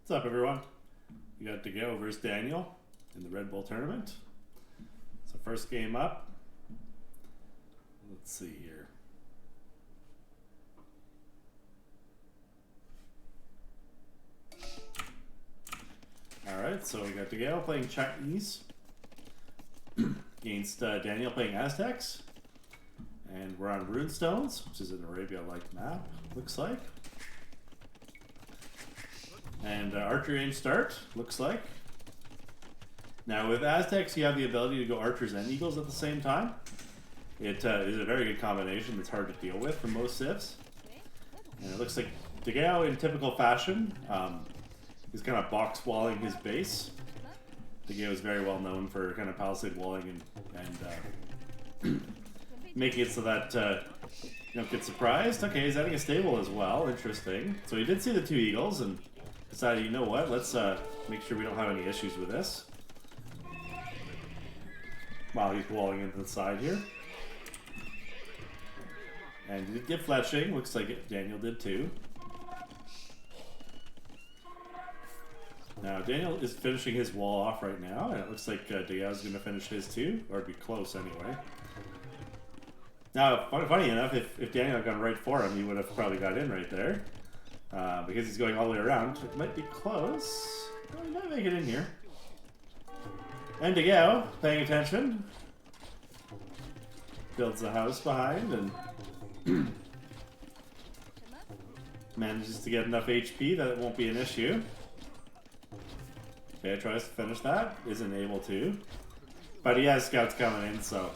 What's up, everyone? We got Dogao versus Daniel in the Red Bull tournament. So first game up. Let's see here. Alright, so we got Dogao playing Chinese against Daniel playing Aztecs. And we're on Runestones, which is an Arabia-like map, looks like. And archery range start, looks like. Now with Aztecs, you have the ability to go archers and eagles at the same time. It is a very good combination that's hard to deal with for most civs. And it looks like Dogao, in typical fashion, is kind of box walling his base. Dogao is very well known for kind of palisade walling and making it so that you don't get surprised. Okay, he's adding a stable as well. Interesting. So he did see the two eagles and decided, you know what, let's make sure we don't have any issues with this. While he's walling into the side here. And he did get fletching, looks like Daniel did too. Now Daniel is finishing his wall off right now, and it looks like Dogao's going to finish his too, or be close anyway. Now, funny enough, if Daniel had gone right for him, he would have probably got in right there. Because he's going all the way around. It might be close. Well, he might make it in here. And Dogao, paying attention. Builds the house behind and manages to get enough HP that it won't be an issue. Okay, tries to finish that. Isn't able to. But he has scouts coming in, so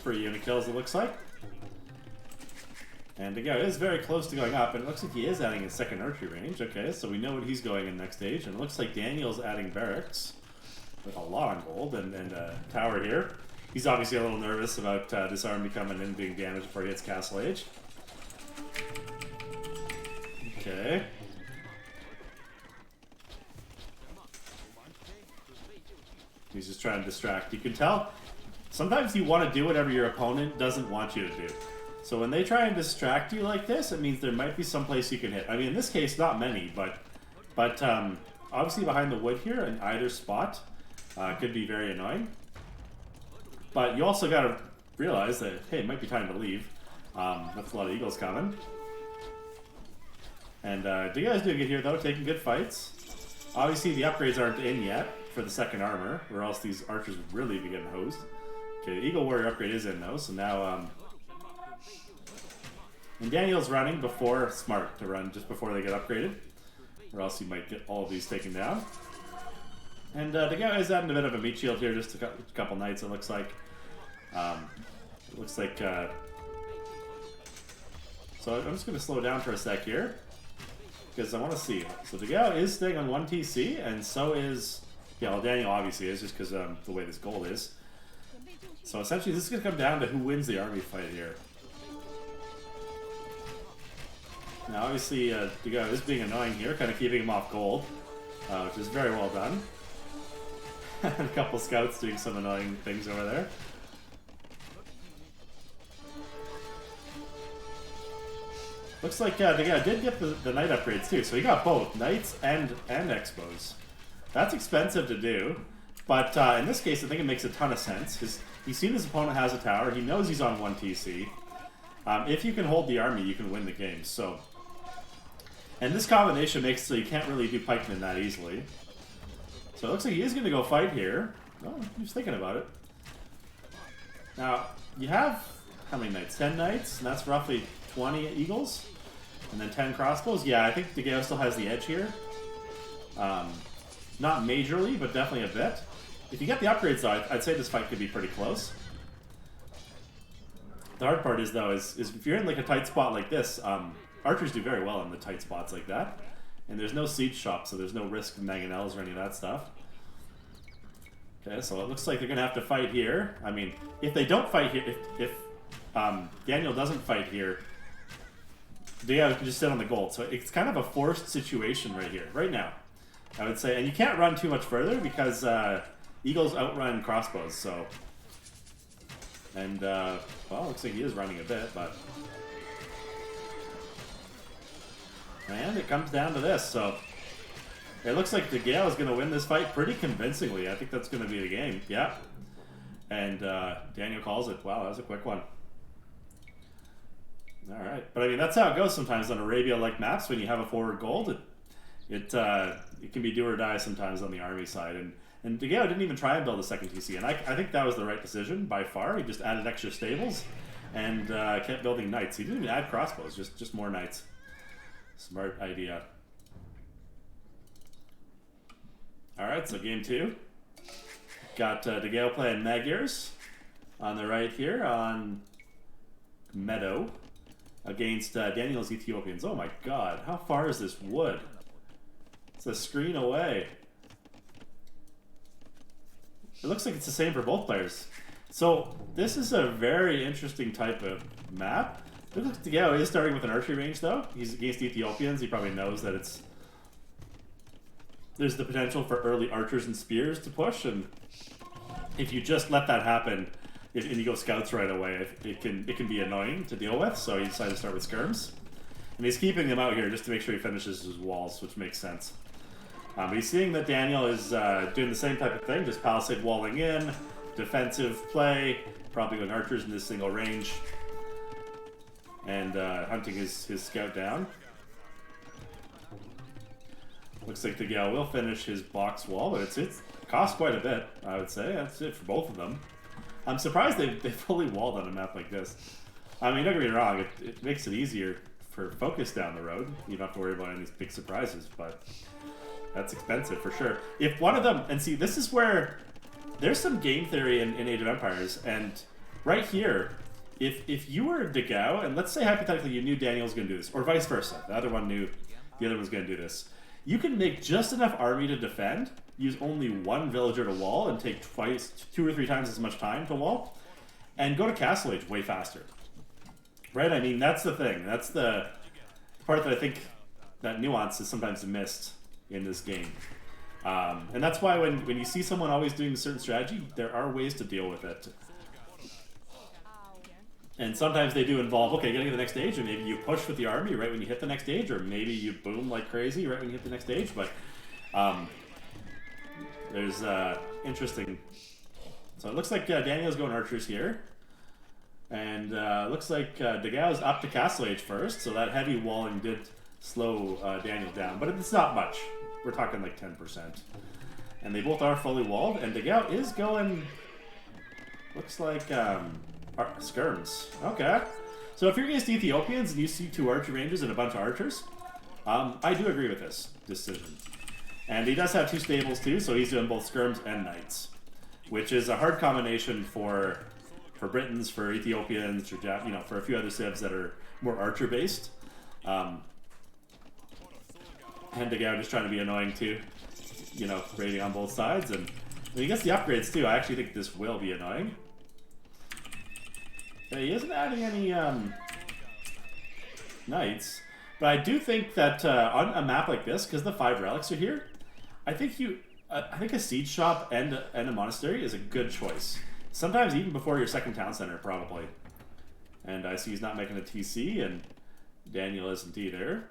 3 unit kills it looks like. And Dogao is very close to going up, and it looks like he is adding a second archery range. Okay, so we know what he's going in next stage, and it looks like Daniel's adding barracks with a lot on gold and a tower here. He's obviously a little nervous about this army coming in and being damaged before he hits Castle Age. Okay. He's just trying to distract. You can tell sometimes you want to do whatever your opponent doesn't want you to do. So when they try and distract you like this, it means there might be some place you can hit. I mean, in this case, not many, but obviously behind the wood here in either spot could be very annoying. But you also got to realize that, hey, it might be time to leave. That's a lot of eagles coming. And Dogao's doing good here, though, taking good fights. Obviously, the upgrades aren't in yet for the second armor, or else these archers would really be getting hosed. Okay, the Eagle Warrior upgrade is in, though, so now... And Daniel's running before, smart to run just before they get upgraded, or else you might get all of these taken down. And Dogao is adding a bit of a meat shield here, just a couple knights it looks like. It looks like, so I'm just going to slow down for a sec here, because I want to see. So Dogao is staying on 1 TC, and so is, yeah, well Daniel obviously is, just because the way this gold is. So essentially this is going to come down to who wins the army fight here. Now, obviously, Dogao is being annoying here, kind of keeping him off gold, which is very well done. And a couple scouts doing some annoying things over there. Looks like Dogao did get the knight upgrades too, so he got both knights and expos. That's expensive to do, but in this case, I think it makes a ton of sense. He's seen his opponent has a tower. He knows he's on 1 TC. If you can hold the army, you can win the game. So. And this combination makes it so you can't really do pikemen that easily. So it looks like he is going to go fight here. Oh, he's thinking about it. Now, you have, how many knights? 10 knights, and that's roughly 20 eagles. And then 10 crossbows. Yeah, I think Dogao still has the edge here. Not majorly, but definitely a bit. If you get the upgrades, though, I'd say this fight could be pretty close. The hard part is, though, is if you're in like a tight spot like this, archers do very well in the tight spots like that. And there's no siege shop, so there's no risk of mangonels or any of that stuff. Okay, so it looks like they're going to have to fight here. I mean, if they don't fight here, if Daniel doesn't fight here, Dogao can just sit on the gold. So it's kind of a forced situation right here, right now, I would say. And you can't run too much further because eagles outrun crossbows, so... And, well, looks like he is running a bit, but... And it comes down to this, so It looks like Dogao is going to win this fight pretty convincingly. I think that's going to be the game. Yeah. And Daniel calls it. Wow, that was a quick one. All right. But I mean, that's how it goes sometimes on Arabia-like maps. When you have a forward gold, it can be do or die sometimes on the army side. And Dogao didn't even try and build a second TC. And I think that was the right decision by far. He just added extra stables and kept building knights. He didn't even add crossbows, just more knights. Smart idea. All right, so game 2. Got Dogao playing Magyars on the right here on Meadow against Daniel's Ethiopians. Oh my god, how far is this wood? It's a screen away. It looks like it's the same for both players. So this is a very interesting type of map. It looks like Dogao is starting with an archery range though. He's against Ethiopians. He probably knows that there's the potential for early archers and spears to push, and if you just let that happen, and you go scouts right away, it can be annoying to deal with. So he decided to start with skirms, and he's keeping them out here just to make sure he finishes his walls, which makes sense. But he's seeing that Daniel is doing the same type of thing, just palisade walling in, defensive play, probably going archers in this single range, and hunting his scout down. Looks like Dogao will finish his box wall, but it's cost quite a bit, I would say. That's it for both of them. I'm surprised they fully walled on a map like this. I mean, don't get me wrong, it makes it easier for focus down the road. You don't have to worry about any big surprises, but that's expensive for sure. If one of them, and see, this is where there's some game theory in Age of Empires, and right here, if you were Dogao, and let's say hypothetically you knew Daniel was going to do this, or vice versa, the other one knew the other one's going to do this, you can make just enough army to defend, use only one villager to wall, and take 2 or 3 times as much time to wall, and go to Castle Age way faster. Right? I mean, that's the thing. That's the part that I think that nuance is sometimes missed in this game. And that's why when you see someone always doing a certain strategy, there are ways to deal with it. And sometimes they do involve, okay, getting to the next stage, and maybe you push with the army right when you hit the next stage, or maybe you boom like crazy right when you hit the next stage, but there's interesting. So it looks like Daniel's going archers here, and looks like Dogao's up to Castle Age first, so that heavy walling did slow Daniel down, but it's not much. We're talking like 10%. And they both are fully walled, and Dogao is going, looks like skirms. Okay. So if you're against Ethiopians and you see 2 archer ranges and a bunch of archers, I do agree with this decision. And he does have 2 stables too, so he's doing both skirms and knights, which is a hard combination for Britons, for Ethiopians, for for a few other civs that are more archer based. And Dogao just trying to be annoying too, raiding on both sides, and when he gets the upgrades too, I actually think this will be annoying. He isn't adding any knights, but I do think that on a map like this, because the 5 relics are here, I think a siege shop and a monastery is a good choice. Sometimes even before your second town center, probably. And I see he's not making a TC, and Daniel isn't either.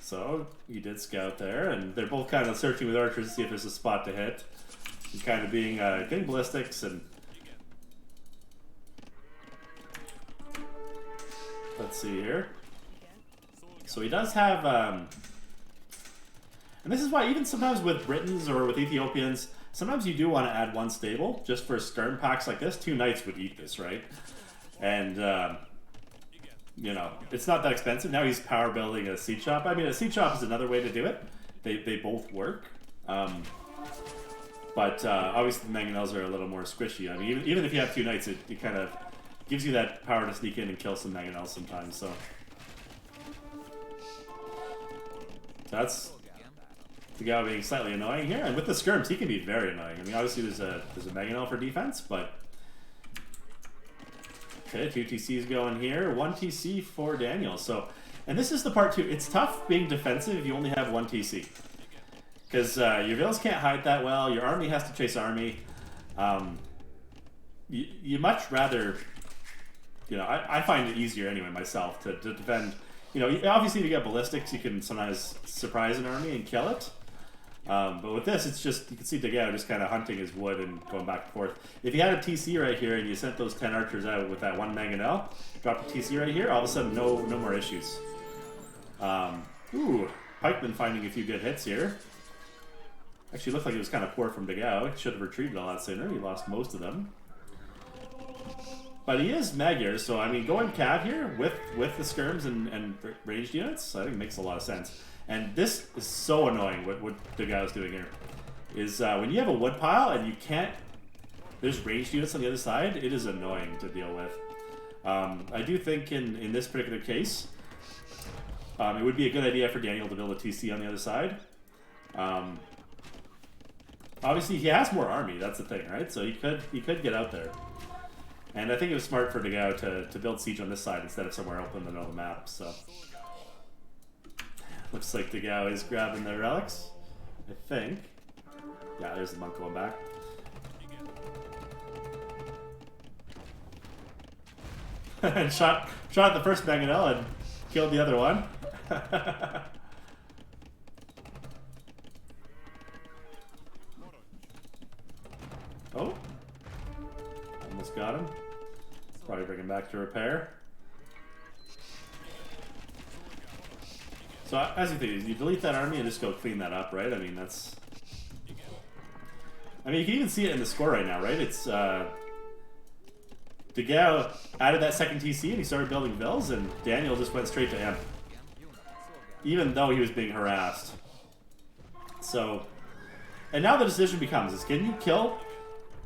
So he did scout there, and they're both kind of searching with archers to see if there's a spot to hit. He's kind of being getting ballistics, and let's see here. So he does have, and this is why even sometimes with Britons or with Ethiopians, sometimes you do want to add 1 stable just for skirm packs like this. 2 knights would eat this, right? And it's not that expensive. Now he's power building a siege shop. I mean, a siege shop is another way to do it. They both work. But obviously the mangonels are a little more squishy. I mean, even if you have 2 knights, it kind of gives you that power to sneak in and kill some mangonels sometimes. So that's Dogao being slightly annoying here, and with the skirms, he can be very annoying. I mean, obviously there's a mangonel for defense, but okay, 2 TCs going here, 1 TC for Daniel. So, and this is the part too. It's tough being defensive if you only have 1 TC, because your villas can't hide that well. Your army has to chase army. You much rather, I find it easier anyway myself to defend you know, obviously if you get ballistics, you can sometimes surprise an army and kill it. But with this, it's just, you can see Dogao just kind of hunting his wood and going back and forth. If you had a TC right here and you sent those 10 archers out with that one mangonel, dropped a TC right here, all of a sudden no more issues. Ooh, Pikeman finding a few good hits here. Actually looked like it was kind of poor from Dogao. He should have retreated a lot sooner. He lost most of them. But he is Magyar, so I mean, going cat here with the skirms and ranged units, I think it makes a lot of sense. And this is so annoying, what Dogao is doing here. Is when you have a wood pile and you can't, there's ranged units on the other side, it is annoying to deal with. I do think in this particular case, it would be a good idea for Daniel to build a TC on the other side. Obviously, he has more army, that's the thing, right? So he could get out there. And I think it was smart for Dogao to build siege on this side instead of somewhere open in the middle of the map, so. Looks like Dogao is grabbing the relics, I think. Yeah, there's the monk going back. And shot the first mangonel and killed the other one. Oh. Almost got him. Probably bring him back to repair. So as you think, you delete that army and just go clean that up, right? I mean, that's... I mean, you can even see it in the score right now, right? It's, Dogao added that second TC and he started building vills, and Daniel just went straight to him. Even though he was being harassed. So... And now the decision becomes, is can you kill...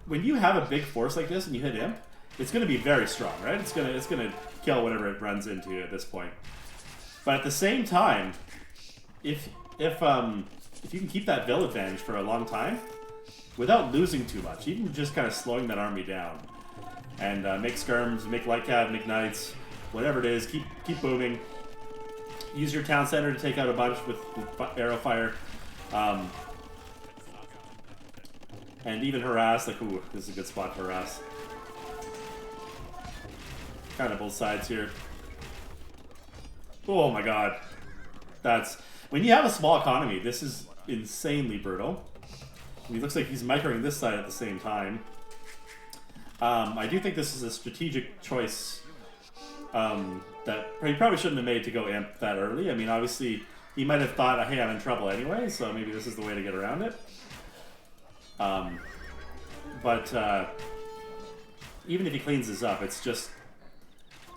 When you have a big force like this and you hit him, it's going to be very strong, right? It's gonna kill whatever it runs into at this point. But at the same time, if you can keep that Vill advantage for a long time, without losing too much, even just kind of slowing that army down, and make skirms, make light cav, make knights, whatever it is, keep booming. Use your town center to take out a bunch with arrow fire, and even harass. Like, ooh, this is a good spot to harass. Kind of both sides here. Oh my god. That's... When you have a small economy, this is insanely brutal. He looks like he's microing this side at the same time. I do think this is a strategic choice that he probably shouldn't have made to go imp that early. I mean, obviously, he might have thought, hey, I'm in trouble anyway, so maybe this is the way to get around it. But even if he cleans this up, it's just...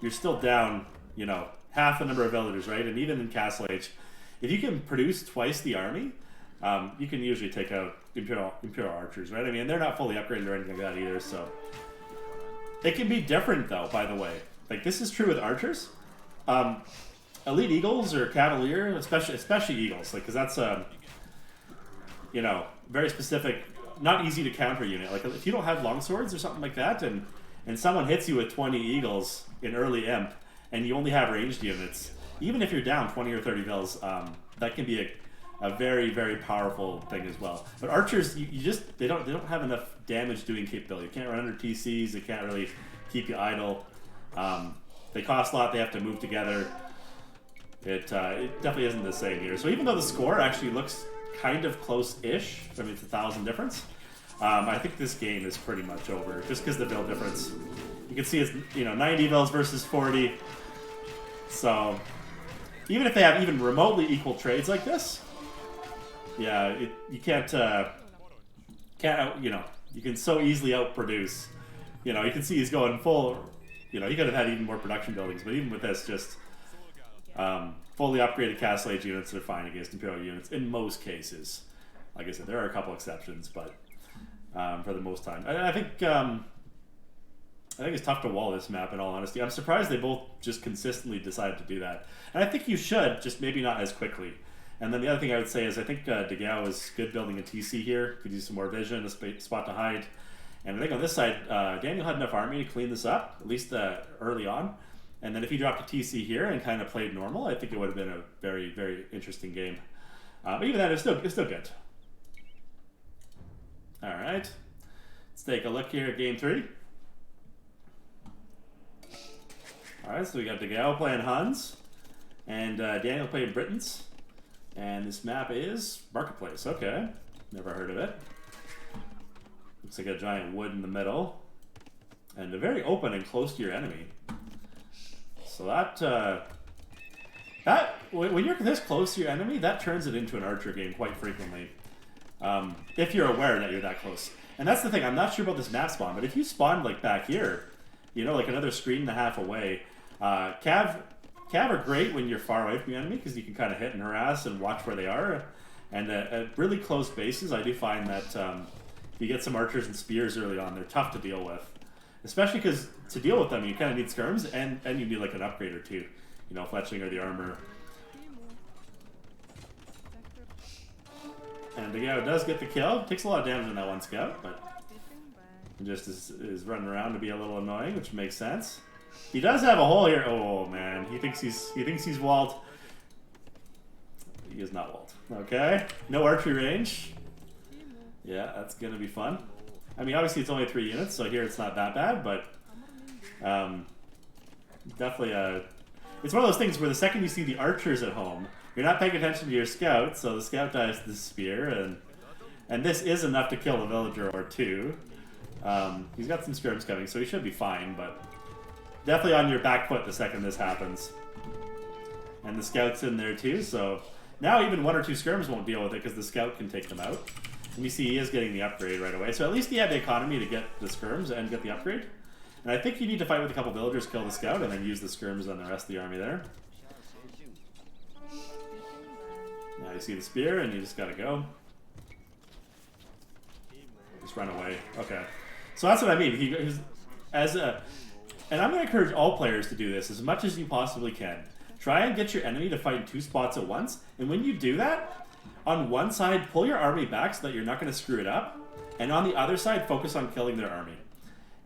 You're still down, you know, half the number of villagers, right? And even in Castle Age, if you can produce twice the army, you can usually take out Imperial archers, right? I mean, they're not fully upgraded or anything like that either, so... It can be different, though, by the way. Like, this is true with archers. Elite Eagles or Cavalier, especially Eagles, like, because that's, you know, very specific, not easy to counter unit. Like, if you don't have longswords or something like that, and someone hits you with 20 Eagles in early imp, and you only have ranged units, even if you're down 20 or 30 vills, that can be a very, very powerful thing as well. But archers, they don't have enough damage doing capability. You can't run under TCs. They can't really keep you idle. They cost a lot. They have to move together. It definitely isn't the same here. So even though the score actually looks kind of close-ish, I mean it's 1,000 difference, I think this game is pretty much over just because the vill difference. You can see it's 90 vills versus 40. So even if they have even remotely equal trades like this, yeah, you can't you can so easily outproduce. You can see he's going full. He could have had even more production buildings, but even with this, just fully upgraded Castle Age units are fine against Imperial units in most cases. Like I said, there are a couple exceptions, but for the most time, I think it's tough to wall this map. In all honesty, I'm surprised they both just consistently decided to do that, and I think you should, just maybe not as quickly. And then the other thing I would say is I think Dogao is good building a TC here. Could use some more vision, a spot to hide. And I think on this side, Daniel had enough army to clean this up, at least early on. And then if he dropped a TC here and kind of played normal, I think it would have been a very, very interesting game. But even then, it's still good. All right. Let's take a look here at game 3. All right, so we got Dogao playing Huns. And Daniel played Britons. And this map is Marketplace. Okay. Never heard of it. Looks like a giant wood in the middle. And a very open and close to your enemy. So when you're this close to your enemy, that turns it into an archer game quite frequently. If you're aware that you're that close. And that's the thing, I'm not sure about this map spawn, but if you spawn like back here, you know, like another screen and a half away, Cav are great when you're far away from your enemy because you can kind of hit and harass and watch where they are. And at really close bases, I do find that if you get some archers and spears early on, they're tough to deal with. Especially because to deal with them, you kind of need skirms and you need like an upgrade or two. You know, fletching or the armor. And Dogao does get the kill. Takes a lot of damage on that one scout, but just is running around to be a little annoying, which makes sense. He does have a hole here. Oh man, he thinks he's walled. He is not walled. Okay, no archery range. Yeah, that's gonna be fun. I mean, obviously it's only 3 units, so here it's not that bad, but definitely it's one of those things where the second you see the archers at home, you're not paying attention to your scout, so the scout dies to the spear, and this is enough to kill a villager or two. He's got some skirms coming, so he should be fine, but definitely on your back foot the second this happens. And the scout's in there too, so now even 1 or 2 skirms won't deal with it because the scout can take them out. And you see he is getting the upgrade right away, so at least he had the economy to get the skirms and get the upgrade. And I think you need to fight with a couple villagers, kill the scout, and then use the skirms on the rest of the army there. Now you see the spear, and you just gotta go. Just run away. Okay. So that's what I mean. And I'm going to encourage all players to do this as much as you possibly can. Try and get your enemy to fight in 2 spots at once, and when you do that, on one side, pull your army back so that you're not going to screw it up, and on the other side, focus on killing their army.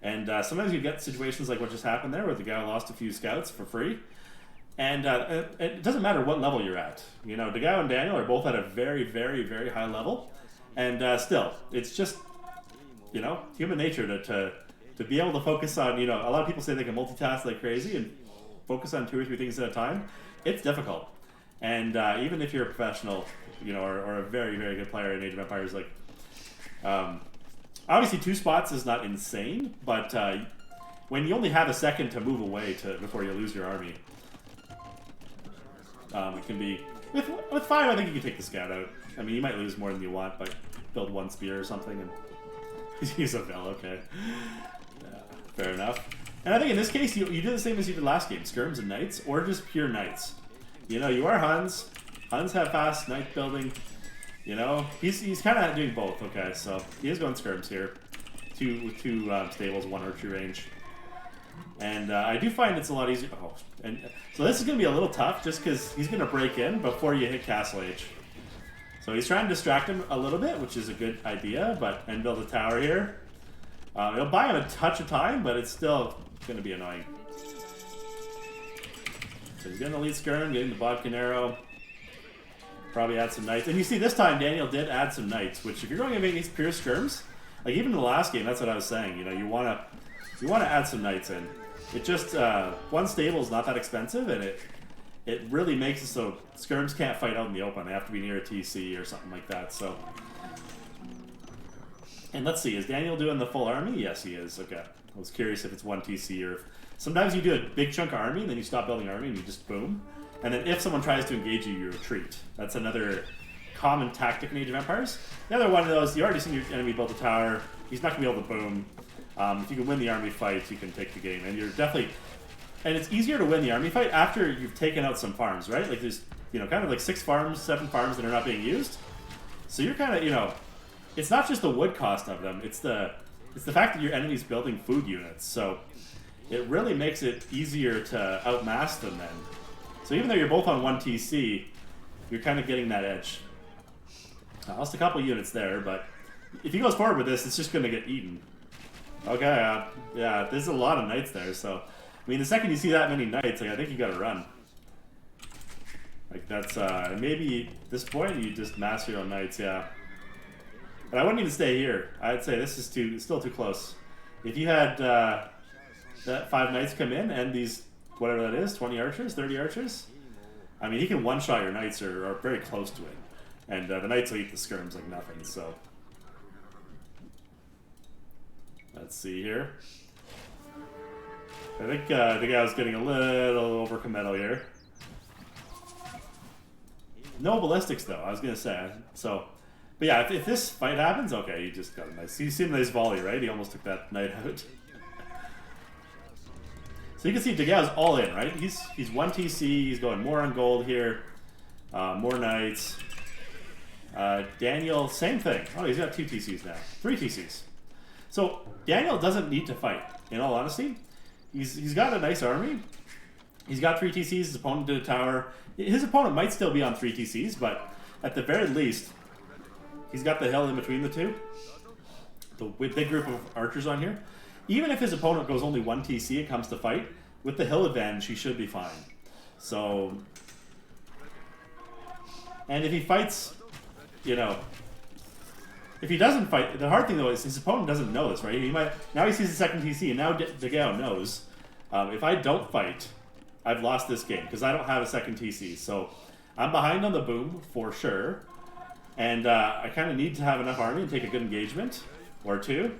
And sometimes you get situations like what just happened there, where the guy lost a few scouts for free. And it doesn't matter what level you're at. You know, Dogao and Daniel are both at a very, very, very high level. And still, it's just, you know, human nature to be able to focus on, you know, a lot of people say they can multitask like crazy and focus on 2 or 3 things at a time. It's difficult. And even if you're a professional, you know, or a very, very good player in Age of Empires, like, obviously 2 spots is not insane, but when you only have a second to move away before you lose your army, it can be... With 5, I think you can take the scout out. I mean, you might lose more than you want, but build 1 spear or something and use a Vel, okay. Fair enough. And I think in this case, you do the same as you did last game, skirms and knights, or just pure knights. You know, you are Huns. Huns have fast knight building. You know, he's kind of doing both. Okay, so he is going skirms here. Two stables, 1 archery range. And I do find it's a lot easier. Oh, and so this is going to be a little tough just because he's going to break in before you hit Castle Age. So he's trying to distract him a little bit, which is a good idea, and build a tower here. It'll buy him a touch of time, but it's still going to be annoying. So he's getting the lead skirm, getting the bodkin arrow. Probably add some knights. And you see this time Daniel did add some knights, which if you're going against pure skirms, like even in the last game, that's what I was saying. You know, you want to add some knights in. It just 1 stable is not that expensive, and it really makes it so skirms can't fight out in the open. They have to be near a TC or something like that. So, and let's see, is Daniel doing the full army? Yes, he is. Okay, I was curious if it's 1 TC or if sometimes you do a big chunk of army and then you stop building army and you just boom. And then if someone tries to engage you, you retreat. That's another common tactic in Age of Empires. The other one of those, you already seen your enemy build a tower. He's not going to be able to boom. If you can win the army fight, you can take the game. And you're definitely... And it's easier to win the army fight after you've taken out some farms, right? Like there's, you know, kind of like 6 farms, 7 farms that are not being used. So you're kind of, you know... It's not just the wood cost of them. It's the fact that your enemy's building food units. So it really makes it easier to outmass them then. So even though you're both on 1 TC, you're kind of getting that edge. I lost a couple units there, but if he goes forward with this, it's just going to get eaten. Okay, yeah, there's a lot of knights there, so... I mean, the second you see that many knights, like, I think you got to run. Like, that's, maybe at this point you just mass your own knights, yeah. But I wouldn't even stay here. I'd say this is still too close. If you had that 5 knights come in and these, whatever that is, 20 archers, 30 archers, I mean, he can one-shot your knights or very close to it. And the knights will eat the skirms like nothing, so... Let's see here. I think the guy was getting a little overcommittal here. No ballistics, though, I was going to say. So, but yeah, if this fight happens, okay, you just got a nice... You see a nice volley, right? He almost took that knight out. So you can see Dogao's all in, right? He's 1 TC, he's going more on gold here. More knights. Daniel, same thing. Oh, he's got 2 TCs now. 3 TCs. So Daniel doesn't need to fight, in all honesty. He's got a nice army. He's got 3 TCs, his opponent did a tower. His opponent might still be on 3 TCs, but at the very least, he's got the hill in between the two. The big group of archers on here. Even if his opponent goes only 1 TC, it comes to fight, with the hill advantage, he should be fine. So, and if he fights, you know, if he doesn't fight, the hard thing though is his opponent doesn't know this, right? He might, now he sees the 2nd TC, and now Dogao knows, if I don't fight, I've lost this game, because I don't have a 2nd TC. So, I'm behind on the boom, for sure. And I kind of need to have enough army and take a good engagement, or 2.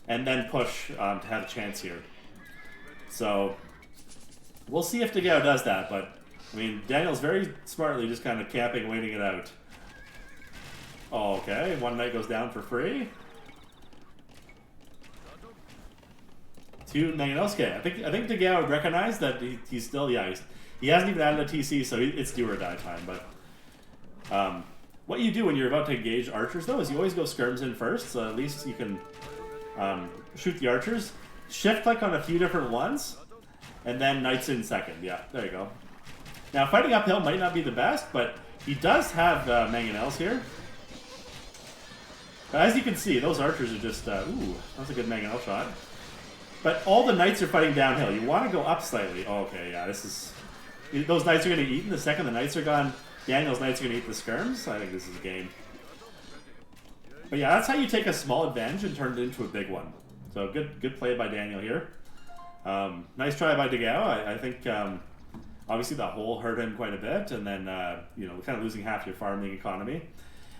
And then push to have a chance here. So, we'll see if Dogao does that, but, I mean, Daniel's very smartly just kind of camping, waiting it out. Oh, okay, 1 knight goes down for free. 2 Nanganosuke. I think Dogao would recognize that he's still, yeah, he hasn't even added a TC, so it's do or die time, but... what you do when you're about to engage archers, though, is you always go skirms in first, so at least you can... shoot the archers, shift click on a few different ones, and then knights in second. Yeah, there you go. Now, fighting uphill might not be the best, but he does have mangonels here. But as you can see, those archers are just, ooh, that's a good mangonel shot. But all the knights are fighting downhill. You want to go up slightly. Oh, okay, yeah, this is... Those knights are going to get eaten. The second the knights are gone, Daniel's knights are going to eat the skirms. I think this is a game. But yeah, that's how you take a small advantage and turn it into a big one. So good play by Daniel here. Nice try by Dogao. I think obviously that hole hurt him quite a bit, and then you know, kind of losing half your farming economy.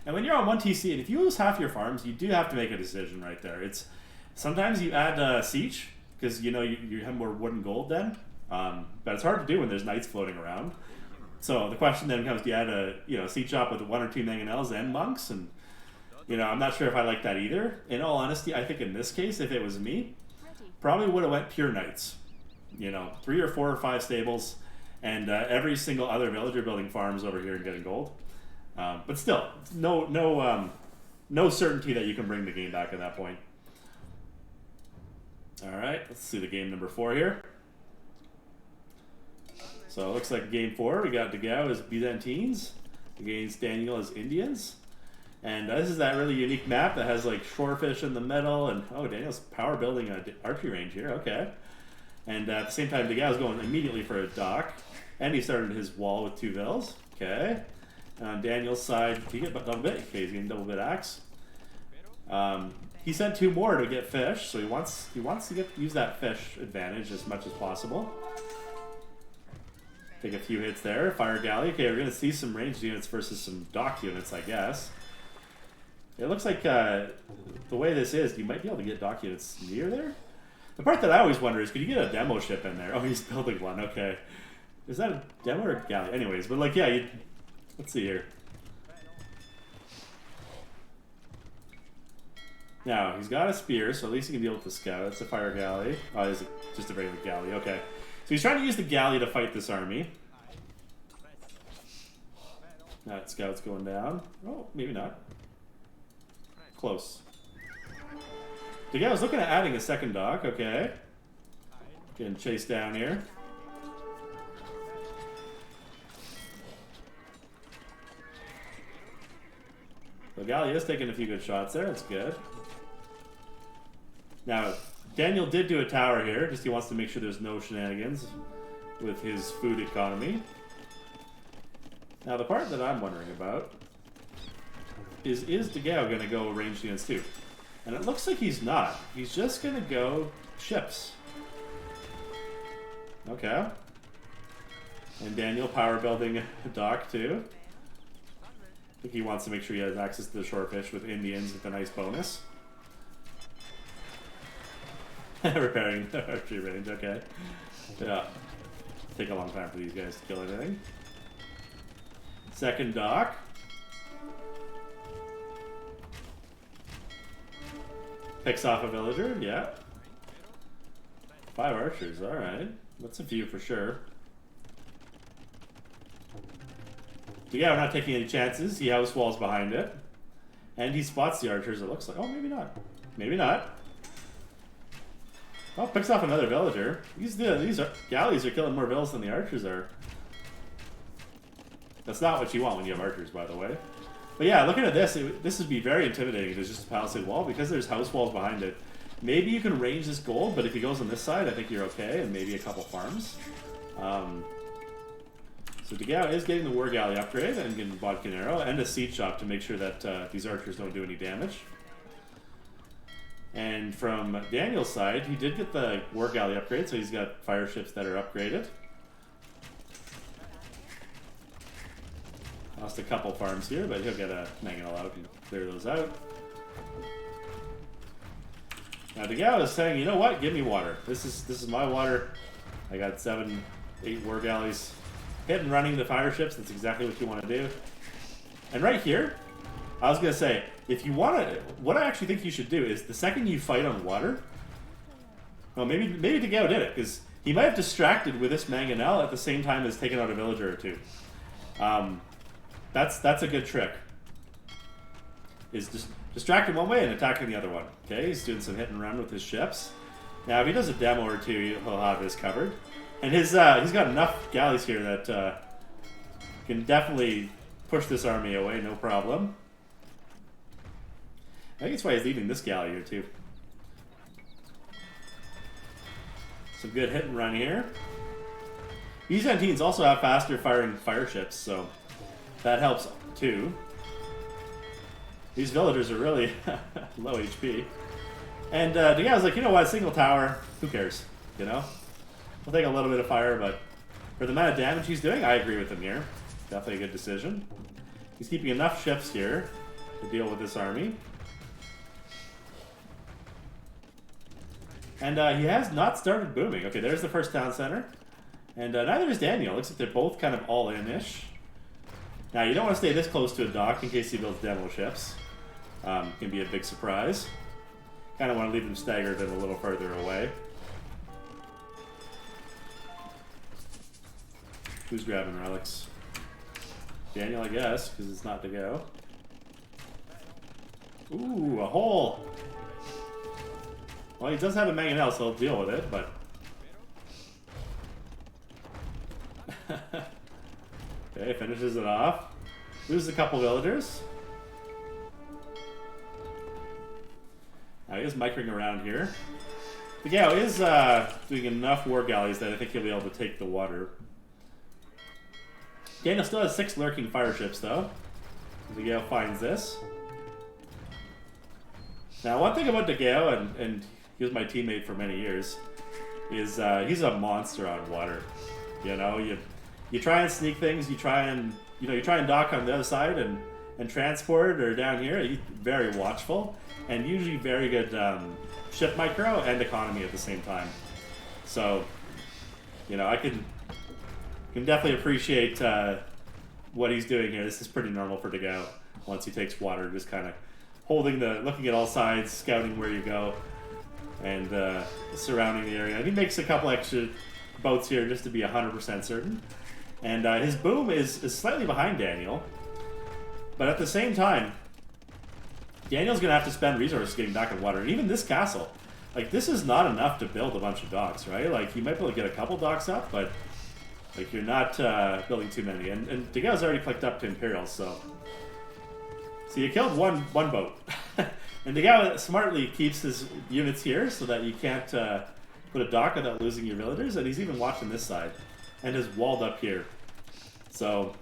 And when you're on 1 TC, and if you lose half your farms, you do have to make a decision right there. It's sometimes you add siege because you know you have more wood and gold then, but it's hard to do when there's knights floating around. So the question then comes: do you add a siege shop with 1 or 2 mangonels and monks? And you know, I'm not sure if I like that either. In all honesty, I think in this case, if it was me, probably would have went pure knights. You know, 3 or 4 or 5 stables, and every single other villager building farms over here and getting gold. But still, no certainty that you can bring the game back at that point. All right, let's see the game number 4 here. So it looks like game 4, we got Dogao as Byzantines against Daniel as Indians. And this is that really unique map that has like shorefish in the middle, and oh, Daniel's power building an archery range here, okay. And at the same time, Dogao's going immediately for a dock, and he started his wall with 2 vills, okay. And on Daniel's side, he get double bit, okay, he's getting double bit axe. He sent 2 more to get fish, so he wants to use that fish advantage as much as possible. Take a few hits there. Fire galley. Okay, we're going to see some ranged units versus some dock units, I guess. It looks like the way this is, you might be able to get dock units near there. The part that I always wonder is, could you get a demo ship in there? Oh, he's building one. Okay. Is that a demo or a galley? Anyways, but like, yeah, let's see here. Now, he's got a spear, so at least he can deal with the scout. That's a fire galley. Oh, is it just a regular galley? Okay. So he's trying to use the galley to fight this army. That scout's going down. Oh, maybe not. Close. Dogao's looking at adding a second dock. Okay. Getting chased down here. So galley is taking a few good shots there. That's good. Now, Daniel did do a tower here, just he wants to make sure there's no shenanigans with his food economy. Now, the part that I'm wondering about is Dogao going to go ranged units too? And it looks like he's not. He's just going to go ships. Okay. And Daniel power building a dock too. I think he wants to make sure he has access to the shorefish with Indians with a nice bonus. Repairing the archery range, okay. Yeah. Take a long time for these guys to kill anything. Second dock. Picks off a villager, yeah. 5 archers, alright. That's a few for sure. So yeah, we're not taking any chances. He house walls behind it. And he spots the archers, it looks like. Oh, maybe not. Maybe not. Oh, picks off another villager. These galleys are killing more villas than the archers are. That's not what you want when you have archers, by the way. But yeah, looking at this, this would be very intimidating. There's just a palisade wall because there's house walls behind it. Maybe you can range this gold, but if he goes on this side, I think you're okay, and maybe a couple farms. So Dogao is getting the War Galley upgrade and getting Vodka Arrow and a Siege Shop to make sure that these archers don't do any damage. And from Daniel's side, he did get the War Galley upgrade, so he's got fire ships that are upgraded. Lost a couple farms here, but he'll get a mangonel out and clear those out. Now Dogao is saying, you know what? Give me water. This is my water. I got 7, 8 war galleys. Hit and running the fire ships. That's exactly what you want to do. And right here, I was gonna say, if you want to, what I actually think you should do is the second you fight on water. Well, maybe Dogao did it because he might have distracted with this mangonel at the same time as taking out a villager or two. That's a good trick. Is just distracting one way and attacking the other one. Okay, he's doing some hit and run with his ships. Now, if he does a demo or two, he'll have this covered. And he's got enough galleys here that can definitely push this army away, no problem. I think that's why he's leaving this galley here too. Some good hit and run here. Byzantines also have faster firing fire ships, so that helps too. These villagers are really low HP. And the guy was like, you know what, single tower, who cares? You know? We'll take a little bit of fire, but for the amount of damage he's doing, I agree with him here. Definitely a good decision. He's keeping enough ships here to deal with this army. And he has not started booming. Okay, there's the first town center. And neither is Daniel. Looks like they're both kind of all in-ish. Now, you don't want to stay this close to a dock in case he builds demo ships. Can be a big surprise. Kind of want to leave them staggered and a little further away. Who's grabbing relics? Daniel, I guess, because it's not to go. Ooh, a hole! Well, he does have a mangonel, so he'll deal with it, but... Okay, finishes it off. Loses a couple villagers. Now he is micring around here. Dogao is doing enough war galleys that I think he'll be able to take the water. Daniel still has 6 lurking fire ships, though. Dogao finds this. Now, one thing about Dogao, and he was my teammate for many years, is he's a monster on water. You know, you try and sneak things, you try and dock on the other side and transport or down here. He's very watchful and usually very good ship micro and economy at the same time. So, you know, I can definitely appreciate what he's doing here. This is pretty normal for Dogao once he takes water, just kind of looking at all sides, scouting where you go, and surrounding the area. And he makes a couple extra boats here just to be 100% certain. And his boom is slightly behind Daniel, but at the same time, Daniel's going to have to spend resources getting back in water. And even this castle, like, this is not enough to build a bunch of docks, right? Like, you might be able to get a couple docks up, but like, you're not building too many. And Dogao's already clicked up to Imperial, so you killed one boat. And Dogao smartly keeps his units here so that you can't put a dock without losing your villagers, and he's even watching this side and is walled up here. So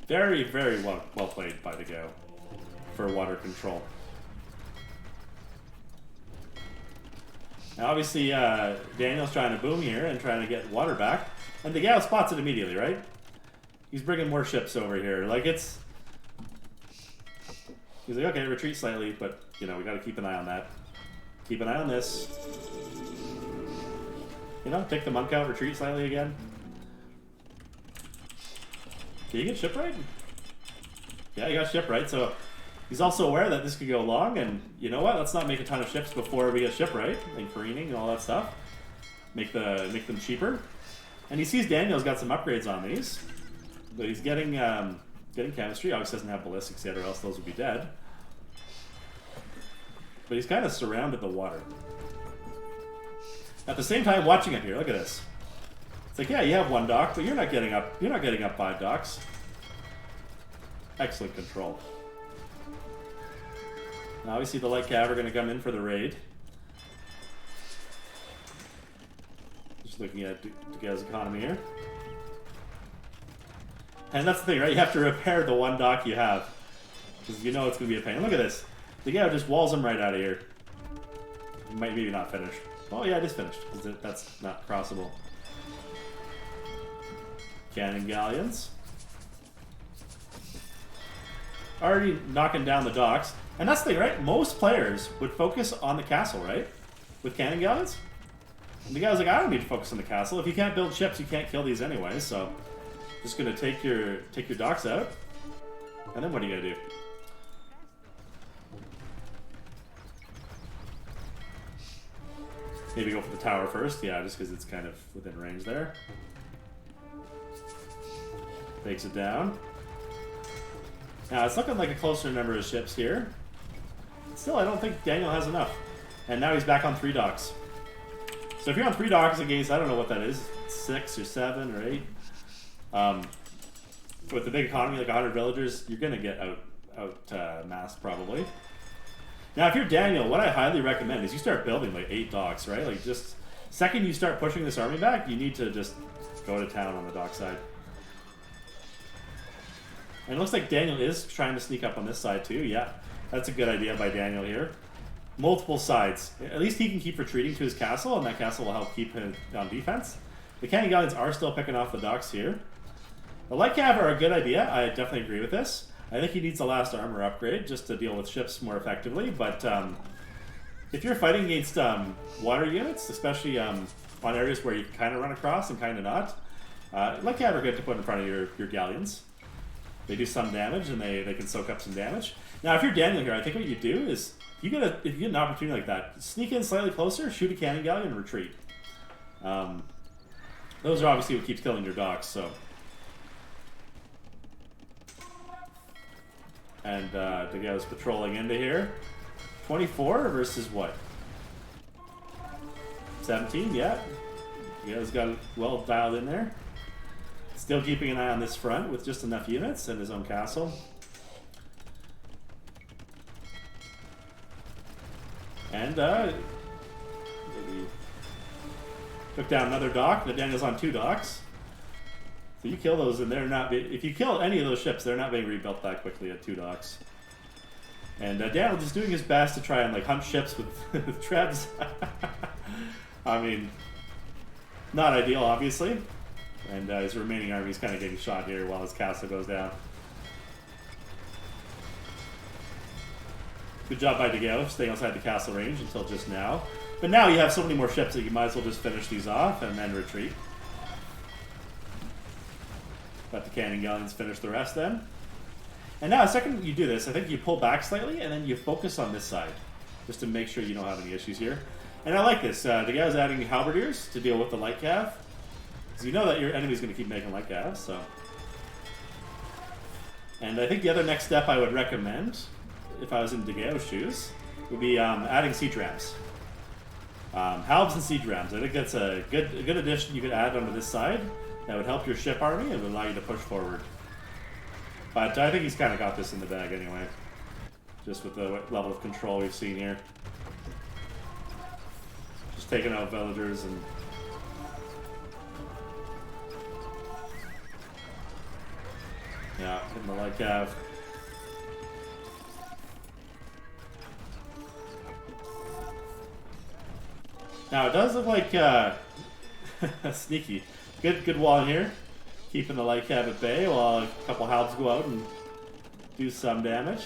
very, very well played by Dogao for water control. Now obviously Daniel's trying to boom here and trying to get water back. And Dogao spots it immediately, right? He's bringing more ships over here. Like, it's... He's like, okay, retreat slightly, but, you know, we gotta keep an eye on that. Keep an eye on this. You know, take the monk out, retreat slightly again. Did you get shipwright? Yeah, he got shipwright, so he's also aware that this could go long, and you know what? Let's not make a ton of ships before we get shipwright, and careening and all that stuff. Make them cheaper. And he sees Daniel's got some upgrades on these. But he's getting chemistry. Obviously doesn't have ballistics yet, or else those would be dead. But he's kind of surrounded the water. At the same time, watching it here, look at this. It's like, yeah, you have one dock, but you're not getting up 5 docks. Excellent control. Now obviously the light cav are going to come in for the raid. Just looking at Dogao's economy here. And that's the thing, right? You have to repair the one dock you have. Because you know it's going to be a pain. Look at this. Dogao just walls him right out of here. Maybe not finished. Oh yeah, it is finished. That's not crossable. Cannon galleons. Already knocking down the docks. And that's the thing, right? Most players would focus on the castle, right? With cannon galleons. And the guy's like, I don't need to focus on the castle. If you can't build ships, you can't kill these anyway, so just gonna take your docks out. And then what are you gonna do? Maybe go for the tower first, yeah, just because it's kind of within range there. Takes it down. Now, it's looking like a closer number of ships here. Still, I don't think Daniel has enough. And now he's back on 3 docks. So if you're on 3 docks against, I don't know what that is, 6 or 7 or 8. With the big economy, like 100 villagers, you're going to get out massed probably. Now, if you're Daniel, what I highly recommend is you start building like 8 docks, right? Like just, second you start pushing this army back, you need to just go to town on the dock side. And it looks like Daniel is trying to sneak up on this side too. Yeah, that's a good idea by Daniel here. Multiple sides. At least he can keep retreating to his castle, and that castle will help keep him on defense. The cannon galleons are still picking off the docks here. The light cav are a good idea. I definitely agree with this. I think he needs a last armor upgrade just to deal with ships more effectively. But if you're fighting against water units, especially on areas where you can kind of run across and kind of not, light cav are good to put in front of your galleons. They do some damage, and they can soak up some damage. Now, if you're Daniel here, I think what you do is, if you get an opportunity like that, sneak in slightly closer, shoot a cannon galleon, and retreat. Those are obviously what keeps killing your docks, so. And Dogao's patrolling into here. 24 versus what? 17, yeah. Dogao's got it well dialed in there. Still keeping an eye on this front with just enough units and his own castle. And maybe took down another dock. The Daniel's on 2 docks. So you kill those, and they're not. If you kill any of those ships, they're not being rebuilt that quickly at 2 docks. And Daniel just doing his best to try and like hunt ships with trebs. I mean, not ideal, obviously. And his remaining army is kind of getting shot here while his castle goes down. Good job by Dogao, staying outside the castle range until just now. But now you have so many more ships that you might as well just finish these off and then retreat. Let the cannon galleons finish the rest then. And now, the second you do this, I think you pull back slightly and then you focus on this side. Just to make sure you don't have any issues here. And I like this. Dogao's adding halberdiers to deal with the light cav. Because you know that your enemy's going to keep making light cav, so. And I think the other next step I would recommend, if I was in Dogao's shoes, would be adding siege rams. Halbs and siege rams. I think that's a good addition you could add onto this side. That would help your ship army and would allow you to push forward. But I think he's kind of got this in the bag anyway. Just with the level of control we've seen here. Just taking out villagers and... yeah, hitting the light cav. Now it does look like sneaky. Good wall in here. Keeping the light cab at bay while a couple halbs go out and do some damage.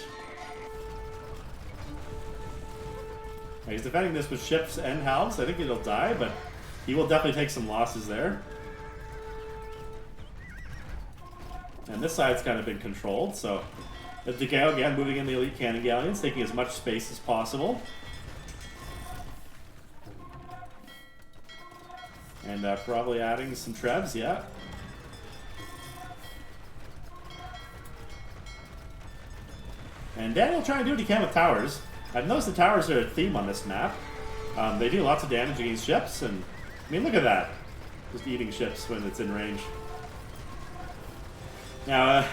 He's defending this with ships and halves. I think it'll die, but he will definitely take some losses there. And this side's kind of been controlled, so the Dogao again moving in the elite cannon galleons, taking as much space as possible. And probably adding some trebs, yeah. And Daniel will try and do what he can with towers. I've noticed the towers are a theme on this map. They do lots of damage against ships, and I mean, look at that. Just eating ships when it's in range. Now,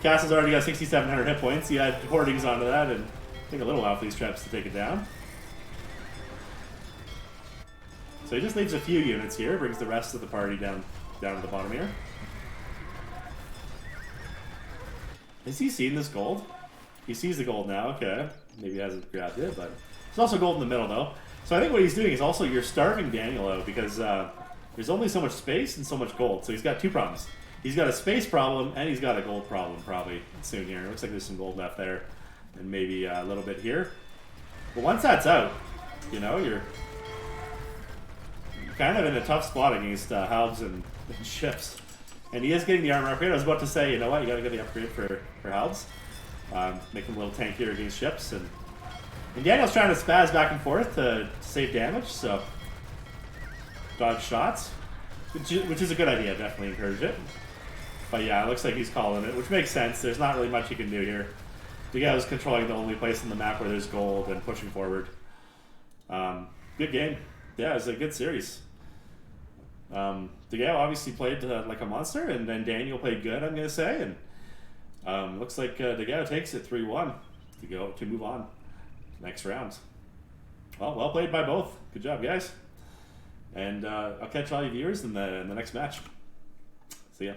Castle's already got 6,700 hit points. He had hoardings onto that, and take a little while for these traps to take it down. So he just leaves a few units here, brings the rest of the party down to the bottom here. Has he seen this gold? He sees the gold now, okay. Maybe he hasn't grabbed it, but there's also gold in the middle, though. So I think what he's doing is also you're starving Daniel out because there's only so much space and so much gold. So he's got two problems. He's got a space problem and he's got a gold problem probably soon here. It looks like there's some gold left there and maybe a little bit here. But once that's out, you know, you're kind of in a tough spot against halves and ships. And he is getting the armor upgrade. I was about to say, you know what, you gotta get the upgrade for halves. Make him a little tankier against ships. And Daniel's trying to spaz back and forth to save damage, so dodge shots, which is a good idea. Definitely encourage it. But yeah, it looks like he's calling it, which makes sense. There's not really much you can do here. Dogao controlling the only place on the map where there's gold and pushing forward. Good game. Yeah, it was a good series. Dogao obviously played like a monster, and then Daniel played good, I'm going to say. And looks like Dogao takes it 3-1 to move on next round. Well played by both. Good job, guys. And I'll catch all you viewers in the next match. See ya.